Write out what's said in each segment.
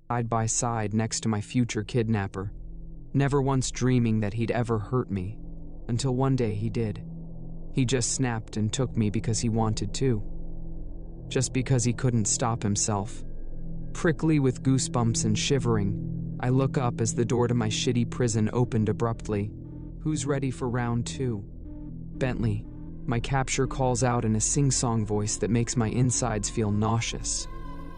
side by side next to my future kidnapper, never once dreaming that he'd ever hurt me, until one day he did. He just snapped and took me because he wanted to. Just because he couldn't stop himself. Prickly with goosebumps and shivering, I look up as the door to my shitty prison opened abruptly. Who's ready for round 2? Bentley. My capture calls out in a sing-song voice that makes my insides feel nauseous.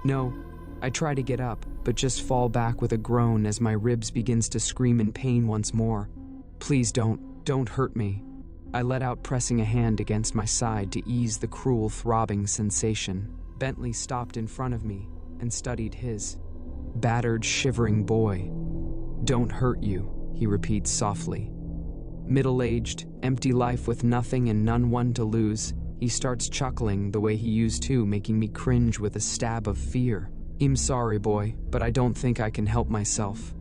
No, I try to get up, but just fall back with a groan as my ribs begins to scream in pain once more. Please don't hurt me. I let out, pressing a hand against my side to ease the cruel throbbing sensation. Bentley stopped in front of me and studied his battered, shivering boy. Don't hurt you, he repeats softly. Middle-aged, empty life with nothing and none one to lose, he starts chuckling the way he used to, making me cringe with a stab of fear. I'm sorry, boy, but I don't think I can help myself.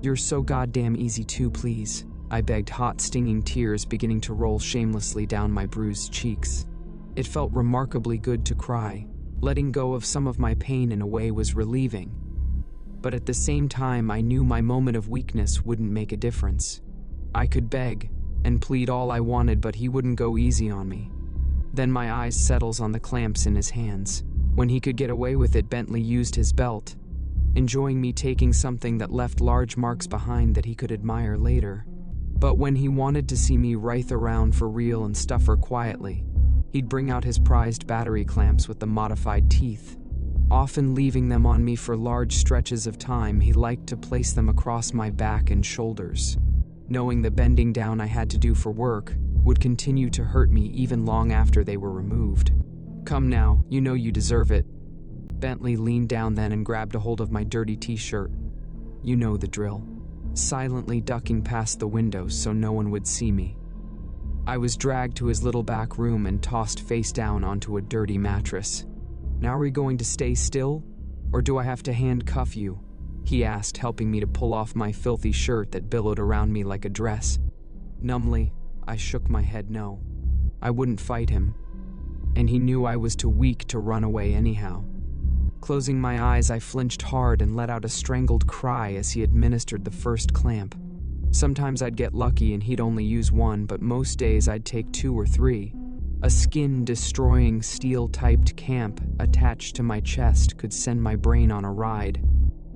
You're so goddamn easy too, please, I begged, hot stinging tears beginning to roll shamelessly down my bruised cheeks. It felt remarkably good to cry. Letting go of some of my pain in a way was relieving. But at the same time, I knew my moment of weakness wouldn't make a difference. I could beg and plead all I wanted, but he wouldn't go easy on me. Then my eyes settles on the clamps in his hands. When he could get away with it, Bentley used his belt, enjoying me taking something that left large marks behind that he could admire later. But when he wanted to see me writhe around for real and stuff her quietly, he'd bring out his prized battery clamps with the modified teeth. Often leaving them on me for large stretches of time, he liked to place them across my back and shoulders, knowing the bending down I had to do for work would continue to hurt me even long after they were removed. Come now, you know you deserve it. Bentley leaned down then and grabbed a hold of my dirty t-shirt. You know the drill. Silently ducking past the windows so no one would see me. I was dragged to his little back room and tossed face down onto a dirty mattress. Now are we going to stay still, or do I have to handcuff you? He asked, helping me to pull off my filthy shirt that billowed around me like a dress. Numbly, I shook my head no. I wouldn't fight him, and he knew I was too weak to run away anyhow. Closing my eyes, I flinched hard and let out a strangled cry as he administered the first clamp. Sometimes I'd get lucky and he'd only use one, but most days I'd take 2 or 3. A skin-destroying, steel-typed clamp attached to my chest could send my brain on a ride.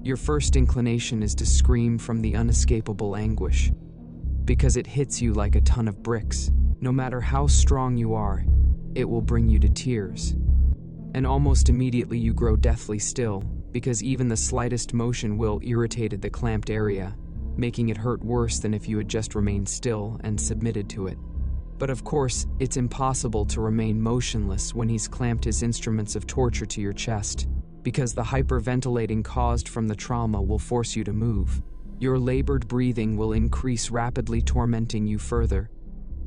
Your first inclination is to scream from the unescapable anguish, because it hits you like a ton of bricks. No matter how strong you are, it will bring you to tears. And almost immediately you grow deathly still, because even the slightest motion will irritate the clamped area, making it hurt worse than if you had just remained still and submitted to it. But of course, it's impossible to remain motionless when he's clamped his instruments of torture to your chest, because the hyperventilating caused from the trauma will force you to move. Your labored breathing will increase, rapidly tormenting you further.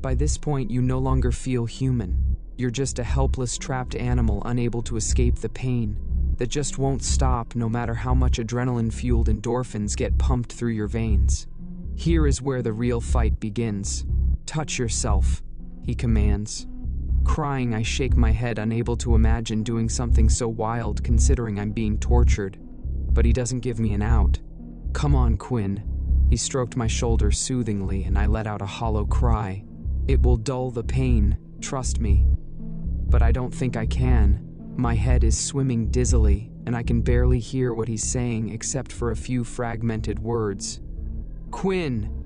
By this point, you no longer feel human. You're just a helpless, trapped animal unable to escape the pain that just won't stop no matter how much adrenaline-fueled endorphins get pumped through your veins. Here is where the real fight begins. Touch yourself, he commands. Crying, I shake my head, unable to imagine doing something so wild considering I'm being tortured. But he doesn't give me an out. Come on, Quinn. He stroked my shoulder soothingly and I let out a hollow cry. It will dull the pain, trust me. But I don't think I can. My head is swimming dizzily, and I can barely hear what he's saying except for a few fragmented words. Quinn!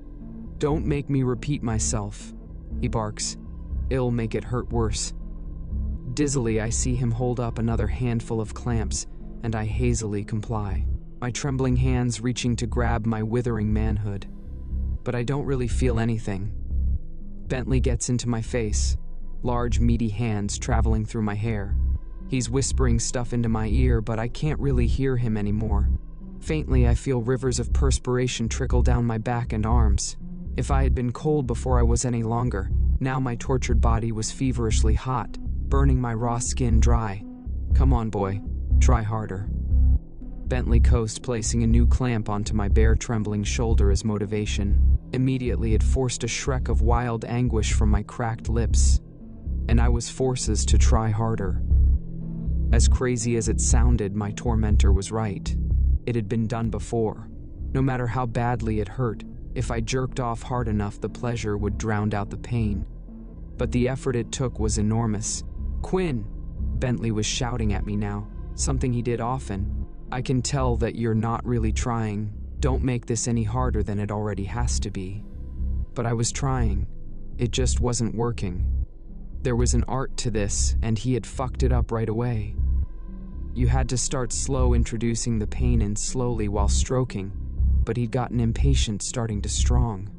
Don't make me repeat myself, he barks. It'll make it hurt worse. Dizzily, I see him hold up another handful of clamps, and I hazily comply, my trembling hands reaching to grab my withering manhood. But I don't really feel anything. Bentley gets into my face, large meaty hands traveling through my hair. He's whispering stuff into my ear, but I can't really hear him anymore. Faintly, I feel rivers of perspiration trickle down my back and arms. If I had been cold before I was any longer, now my tortured body was feverishly hot, burning my raw skin dry. Come on, boy, try harder. Bentley coasted, placing a new clamp onto my bare, trembling shoulder as motivation. Immediately, it forced a shriek of wild anguish from my cracked lips, and I was forced to try harder. As crazy as it sounded, my tormentor was right. It had been done before. No matter how badly it hurt, if I jerked off hard enough, the pleasure would drown out the pain. But the effort it took was enormous. "Quinn!" Bentley was shouting at me now, something he did often. "I can tell that you're not really trying. Don't make this any harder than it already has to be." But I was trying. It just wasn't working. There was an art to this, and he had fucked it up right away. You had to start slow, introducing the pain in slowly while stroking, but he'd gotten impatient, starting to strong.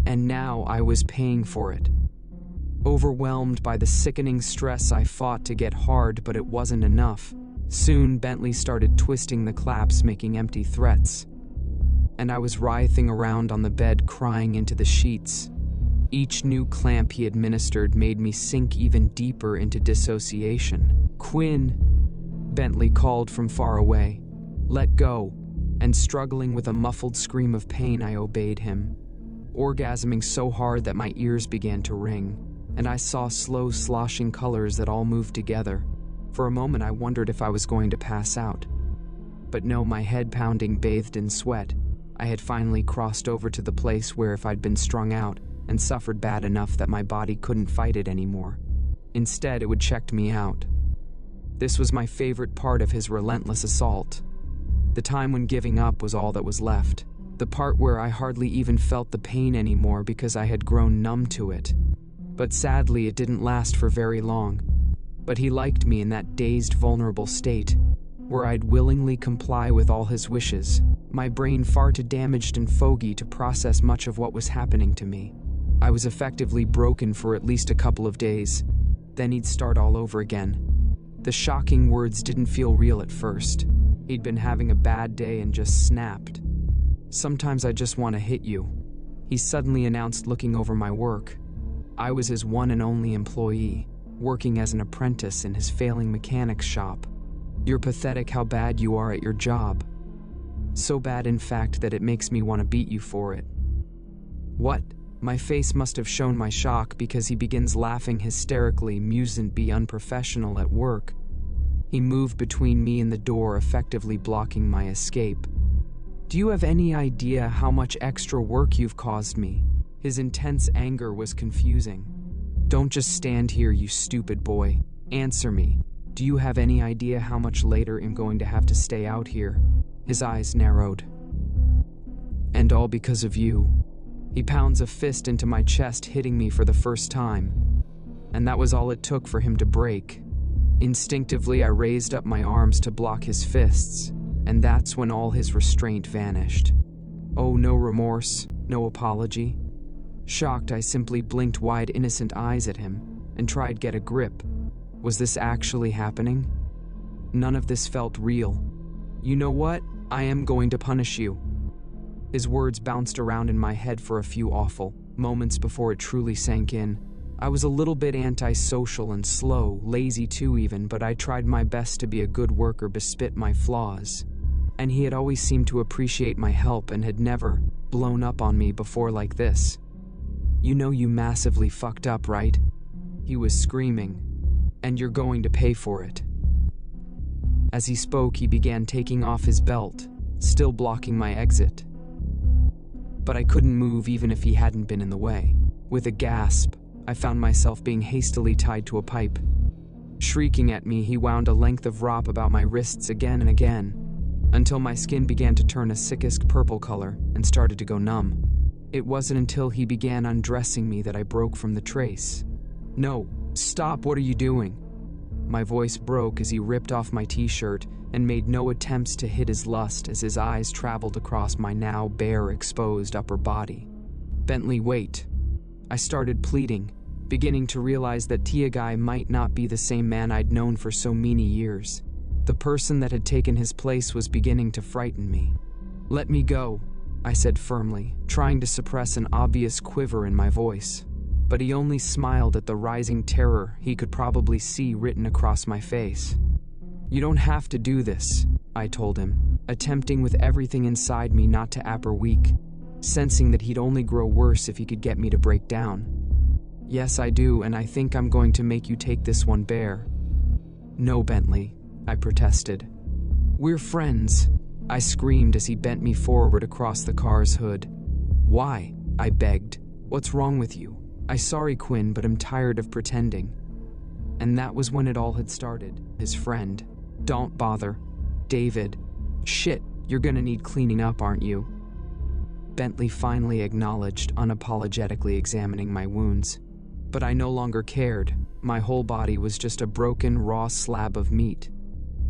And now I was paying for it. Overwhelmed by the sickening stress, I fought to get hard, but it wasn't enough. Soon, Bentley started twisting the claps, making empty threats. And I was writhing around on the bed, crying into the sheets. Each new clamp he administered made me sink even deeper into dissociation. "Quinn!" Bentley called from far away. "Let go." And struggling with a muffled scream of pain, I obeyed him, orgasming so hard that my ears began to ring, and I saw slow, sloshing colors that all moved together. For a moment, I wondered if I was going to pass out. But no, my head pounding, bathed in sweat. I had finally crossed over to the place where, if I'd been strung out and suffered bad enough that my body couldn't fight it anymore, instead it would check me out. This was my favorite part of his relentless assault. The time when giving up was all that was left. The part where I hardly even felt the pain anymore because I had grown numb to it. But sadly, it didn't last for very long. But he liked me in that dazed, vulnerable state, where I'd willingly comply with all his wishes, my brain far too damaged and foggy to process much of what was happening to me. I was effectively broken for at least a couple of days. Then he'd start all over again. The shocking words didn't feel real at first. He'd been having a bad day and just snapped. "Sometimes I just want to hit you," he suddenly announced, looking over my work. I was his one and only employee, working as an apprentice in his failing mechanics shop. "You're pathetic how bad you are at your job. So bad, in fact, that it makes me want to beat you for it." "What?" My face must have shown my shock, because he begins laughing hysterically. "Mustn't be unprofessional at work." He moved between me and the door, effectively blocking my escape. "Do you have any idea how much extra work you've caused me?" His intense anger was confusing. "Don't just stand here, you stupid boy. Answer me. Do you have any idea how much later I'm going to have to stay out here?" His eyes narrowed. "And all because of you." He pounds a fist into my chest, hitting me for the first time. And that was all it took for him to break. Instinctively, I raised up my arms to block his fists, and that's when all his restraint vanished. Oh, no remorse, no apology. Shocked, I simply blinked wide, innocent eyes at him and tried to get a grip. Was this actually happening? None of this felt real. "You know what? I am going to punish you." His words bounced around in my head for a few awful moments before it truly sank in. I was a little bit antisocial and slow, lazy too even, but I tried my best to be a good worker, bespit my flaws. And he had always seemed to appreciate my help and had never blown up on me before like this. "You know you massively fucked up, right?" he was screaming. "And you're going to pay for it." As he spoke, he began taking off his belt, still blocking my exit. But I couldn't move even if he hadn't been in the way. With a gasp, I found myself being hastily tied to a pipe. Shrieking at me, he wound a length of rope about my wrists again and again, until my skin began to turn a sickest purple color and started to go numb. It wasn't until he began undressing me that I broke from the trace. "No, stop, what are you doing?" My voice broke as he ripped off my t-shirt and made no attempts to hid his lust as his eyes traveled across my now bare, exposed upper body. "Bentley, wait." I started pleading, beginning to realize that Guy might not be the same man I'd known for so many years. The person that had taken his place was beginning to frighten me. "Let me go," I said firmly, trying to suppress an obvious quiver in my voice. But he only smiled at the rising terror he could probably see written across my face. "You don't have to do this," I told him, attempting with everything inside me not to appear weak, sensing that he'd only grow worse if he could get me to break down. "Yes, I do, and I think I'm going to make you take this one bare." "No, Bentley," I protested. "We're friends." I screamed as he bent me forward across the car's hood. "Why?" I begged. "What's wrong with you? I'm sorry, Quinn, but I'm tired of pretending." And that was when it all had started. His friend. "Don't bother. David. Shit, you're gonna need cleaning up, aren't you?" Bentley finally acknowledged, unapologetically examining my wounds. But I no longer cared. My whole body was just a broken, raw slab of meat,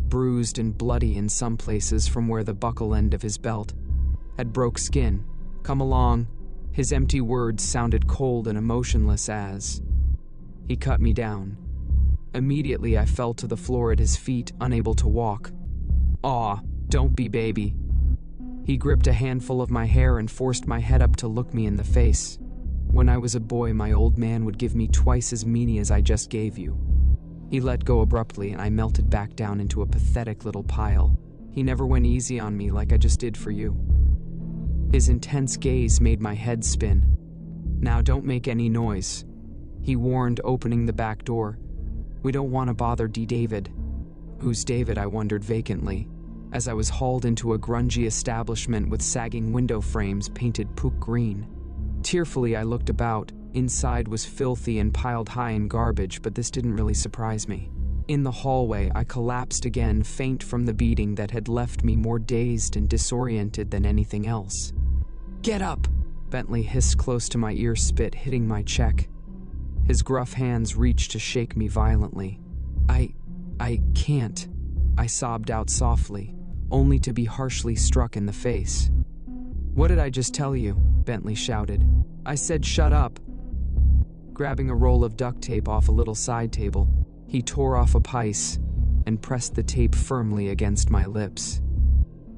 bruised and bloody in some places from where the buckle end of his belt had broke skin. "Come along." His empty words sounded cold and emotionless as he cut me down. Immediately, I fell to the floor at his feet, unable to walk. "Aw, don't be baby." He gripped a handful of my hair and forced my head up to look me in the face. "When I was a boy, my old man would give me twice as many as I just gave you." He let go abruptly and I melted back down into a pathetic little pile. He never went easy on me like I just did for you. His intense gaze made my head spin. "Now don't make any noise," he warned, opening the back door. "We don't want to bother David." Who's David? I wondered vacantly, as I was hauled into a grungy establishment with sagging window frames painted pook green. Tearfully, I looked about. Inside was filthy and piled high in garbage, but this didn't really surprise me. In the hallway, I collapsed again, faint from the beating that had left me more dazed and disoriented than anything else. "Get up!" Bentley hissed close to my ear, spit hitting my cheek. His gruff hands reached to shake me violently. I can't," I sobbed out softly, only to be harshly struck in the face. "What did I just tell you?" Bentley shouted. "I said shut up." Grabbing a roll of duct tape off a little side table, he tore off a piece and pressed the tape firmly against my lips.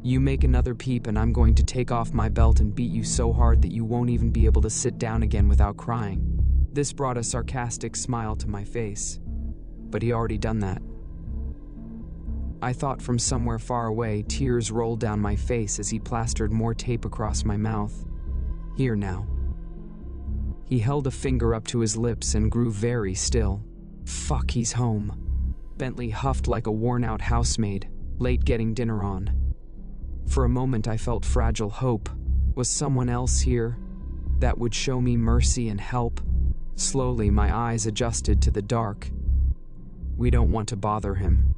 "You make another peep and I'm going to take off my belt and beat you so hard that you won't even be able to sit down again without crying." This brought a sarcastic smile to my face, but he already done that. I thought from somewhere far away, tears rolled down my face as he plastered more tape across my mouth. "Here now." He held a finger up to his lips and grew very still. "Fuck, he's home." Bentley huffed like a worn-out housemaid, late getting dinner on. For a moment I felt fragile hope. Was someone else here that would show me mercy and help? Slowly, my eyes adjusted to the dark. "We don't want to bother him."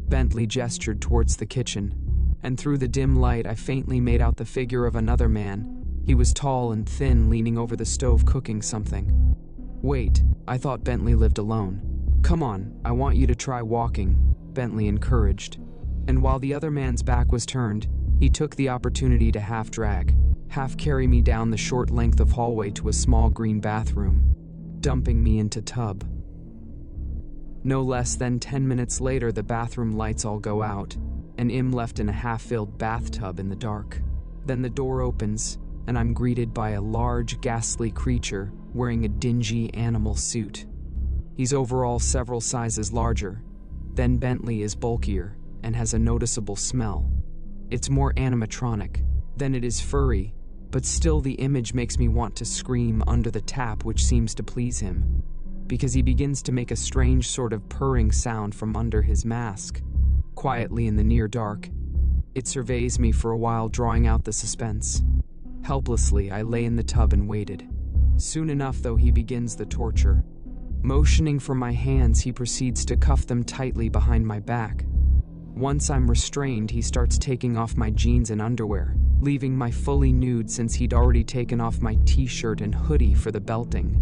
Bentley gestured towards the kitchen, and through the dim light I faintly made out the figure of another man. He was tall and thin, leaning over the stove cooking something. "Wait, I thought Bentley lived alone." "Come on, I want you to try walking," Bentley encouraged. And while the other man's back was turned, he took the opportunity to half drag, half carry me down the short length of hallway to a small green bathroom, dumping me into tub. No less than 10 minutes later, the bathroom lights all go out, and I'm left in a half-filled bathtub in the dark. Then the door opens, and I'm greeted by a large, ghastly creature wearing a dingy animal suit. He's overall several sizes larger. Then Bentley is bulkier and has a noticeable smell. It's more animatronic than it is furry, but still the image makes me want to scream under the tap, which seems to please him, because he begins to make a strange sort of purring sound from under his mask, quietly in the near dark. It surveys me for a while, drawing out the suspense. Helplessly, I lay in the tub and waited. Soon enough, though, he begins the torture. Motioning for my hands, he proceeds to cuff them tightly behind my back. Once I'm restrained, he starts taking off my jeans and underwear, leaving my fully nude since he'd already taken off my t-shirt and hoodie for the belting.